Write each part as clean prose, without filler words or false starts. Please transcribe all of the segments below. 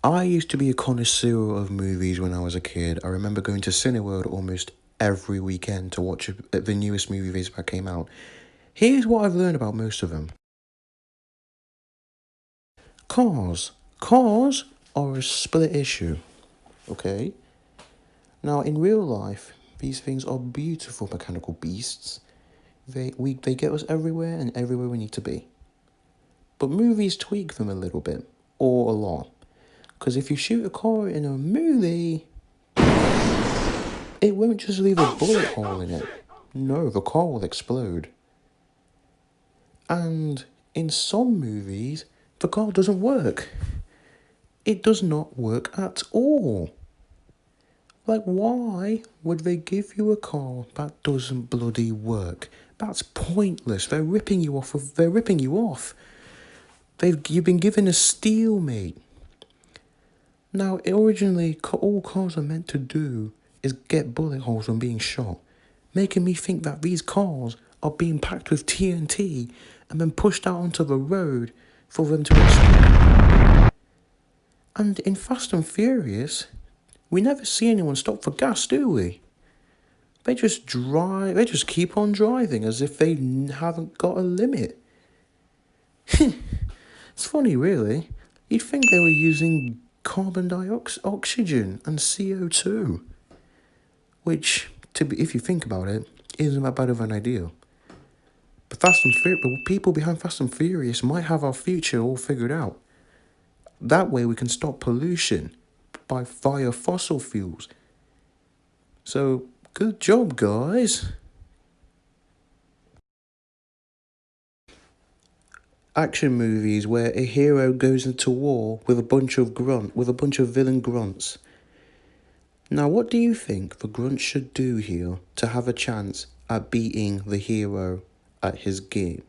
I used to be a connoisseur of movies when I was a kid. I remember going to Cineworld almost every weekend to watch the newest movies that came out. Here's what I've learned about most of them. Cars. Cars are a split issue, okay? Now, in real life, these things are beautiful mechanical beasts. They get us everywhere and everywhere we need to be. But movies tweak them a little bit, or a lot. Because if you shoot a car in a movie, it won't just leave a bullet hole in it. No, the car will explode. And in some movies, the car doesn't work. It does not work at all. Like, why would they give you a car that doesn't bloody work? That's pointless. They're ripping you off. You've been given a steal, mate. Now, originally, all cars are meant to do is get bullet holes from being shot, making me think that these cars are being packed with TNT and then pushed out onto the road for them to explode. And in Fast and Furious, we never see anyone stop for gas, do we? They just keep on driving as if they haven't got a limit. It's funny, really. You'd think they were using carbon dioxide, oxygen, and CO2. Which, if you think about it, isn't that bad of an idea. But people behind Fast and Furious might have our future all figured out. That way we can stop pollution via fossil fuels. So, good job, guys. Action movies where a hero goes into war with a bunch of villain grunts. Now, what do you think the grunts should do here to have a chance at beating the hero at his game?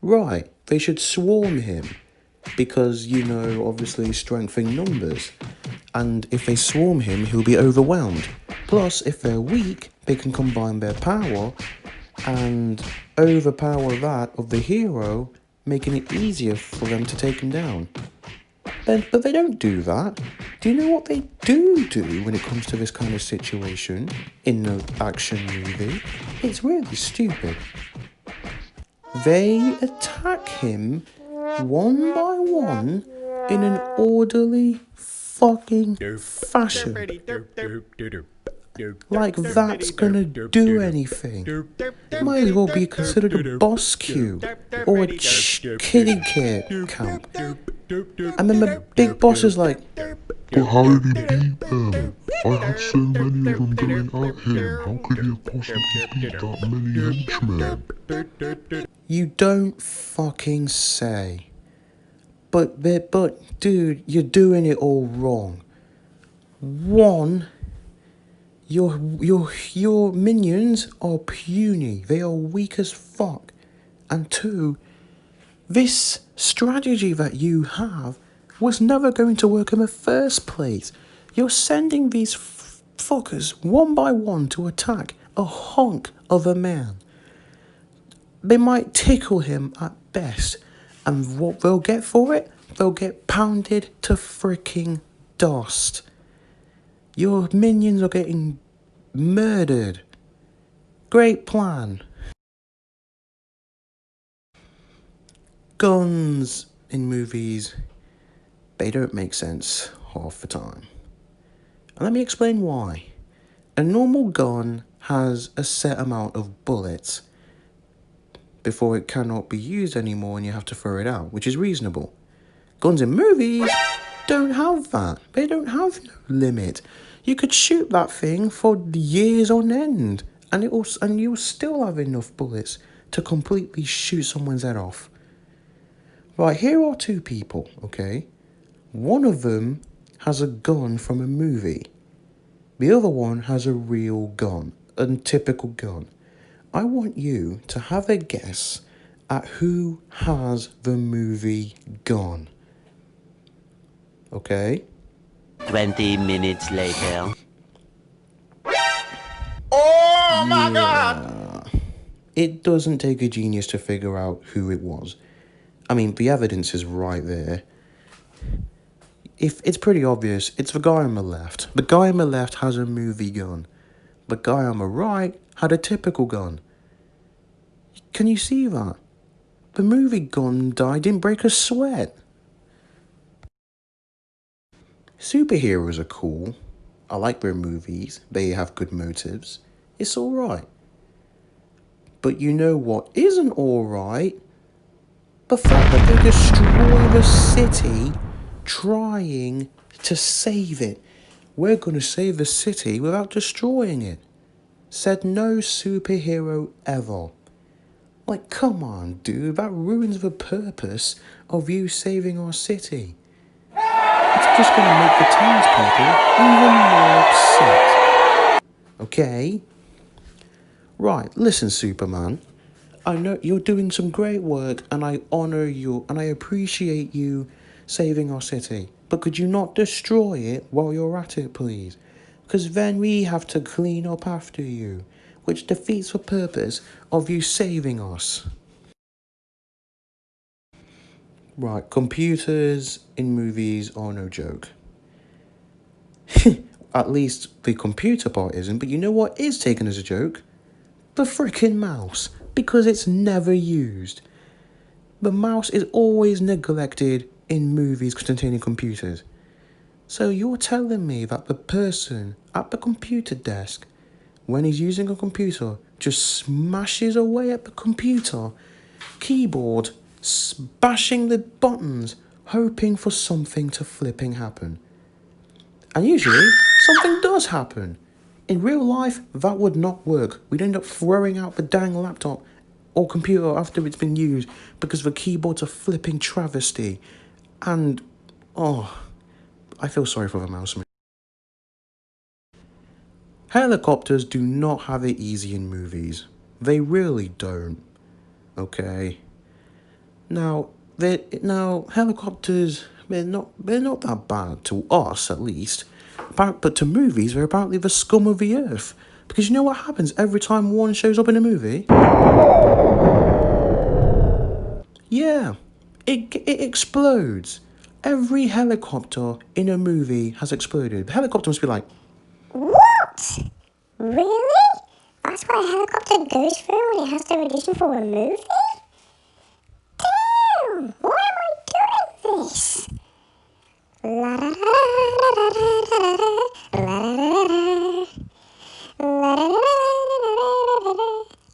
Right, they should swarm him because, obviously strength in numbers. And if they swarm him, he'll be overwhelmed. Plus, if they're weak, they can combine their power and overpower that of the hero, making it easier for them to take him down. But they don't do that. Do you know what they do when it comes to this kind of situation in an action movie? It's really stupid. They attack him one by one in an orderly fucking fashion. Like that's gonna do anything. Might as well be considered a boss queue or a kiddie camp. And then the big boss is like, but how did he beat them? I had so many of them going at him. How could he have possibly beat that many henchmen? You don't fucking say. But dude, you're doing it all wrong. One, your minions are puny. They are weak as fuck. And two, this strategy that you have was never going to work in the first place. You're sending these fuckers one by one to attack a honk of a man. They might tickle him at best, and what they'll get for it? They'll get pounded to freaking dust. Your minions are getting murdered. Great plan. Guns in movies, they don't make sense half the time. And let me explain why. A normal gun has a set amount of bullets before it cannot be used anymore and you have to throw it out, which is reasonable. Guns in movies don't have that. They don't have no limit. You could shoot that thing for years on end and you'll still have enough bullets to completely shoot someone's head off. Right, here are two people, okay? One of them has a gun from a movie. The other one has a real gun, a typical gun. I want you to have a guess at who has the movie gun. Okay? 20 minutes later. Oh my God! It doesn't take a genius to figure out who it was. I mean, the evidence is right there. If it's pretty obvious, it's the guy on the left. The guy on the left has a movie gun. The guy on the right had a typical gun. Can you see that? The movie gun guy didn't break a sweat. Superheroes are cool. I like their movies. They have good motives. It's alright. But you know what isn't alright? The fact that they destroy the city trying to save it. We're gonna save the city without destroying it. Said no superhero ever. Like, come on, dude, that ruins the purpose of you saving our city. It's just gonna make the townspeople even more upset. Okay? Right, listen, Superman. I know you're doing some great work, and I honor you, and I appreciate you saving our city. But could you not destroy it while you're at it, please? Because then we have to clean up after you, which defeats the purpose of you saving us. Right, computers in movies are no joke. At least the computer part isn't, but you know what is taken as a joke? The frickin' mouse, because it's never used. The mouse is always neglected in movies containing computers. So you're telling me that the person at the computer desk, when he's using a computer, just smashes away at the computer keyboard, bashing the buttons, hoping for something to flipping happen. And usually, something does happen. In real life, that would not work. We'd end up throwing out the dang laptop or computer after it's been used because the keyboard's a flipping travesty. And, oh, I feel sorry for the mouse. Helicopters do not have it easy in movies. They really don't. Okay. Now helicopters, they're not that bad to us, at least. But to movies, they're apparently the scum of the earth. Because you know what happens every time one shows up in a movie? Yeah, it explodes. Every helicopter in a movie has exploded. The helicopter must be like, What? Really? That's what a helicopter goes through when it has to audition for a movie? Damn! Why am I doing this? La da da da da da da da.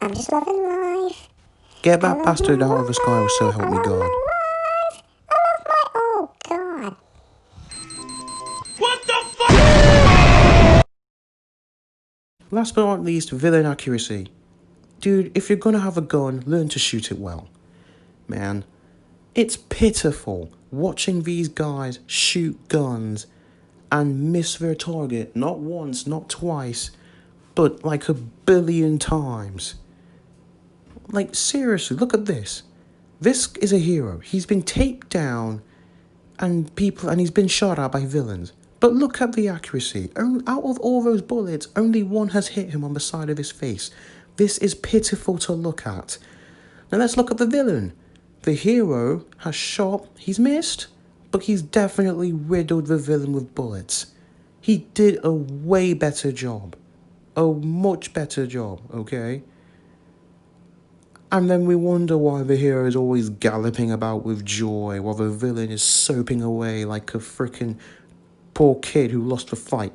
I'm just loving life. get that bastard out of the sky or so help me God. I love my oh god. Last but not least, villain accuracy. Dude, if you're gonna have a gun, learn to shoot it well. Man, it's pitiful watching these guys shoot guns and miss their target not once, not twice, but like a billion times. Like, seriously, look at this. This is a hero. He's been taped down and he's been shot at by villains. But look at the accuracy. Out of all those bullets, only one has hit him on the side of his face. This is pitiful to look at. Now let's look at the villain. The hero has shot, he's missed, but he's definitely riddled the villain with bullets. He did a way better job. A much better job, okay? And then we wonder why the hero is always galloping about with joy while the villain is soaping away like a frickin' poor kid who lost the fight.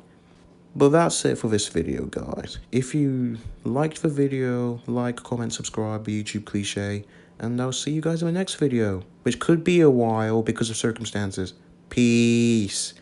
But that's it for this video, guys. If you liked the video, like, comment, subscribe, the YouTube cliche, and I'll see you guys in the next video, which could be a while because of circumstances. Peace.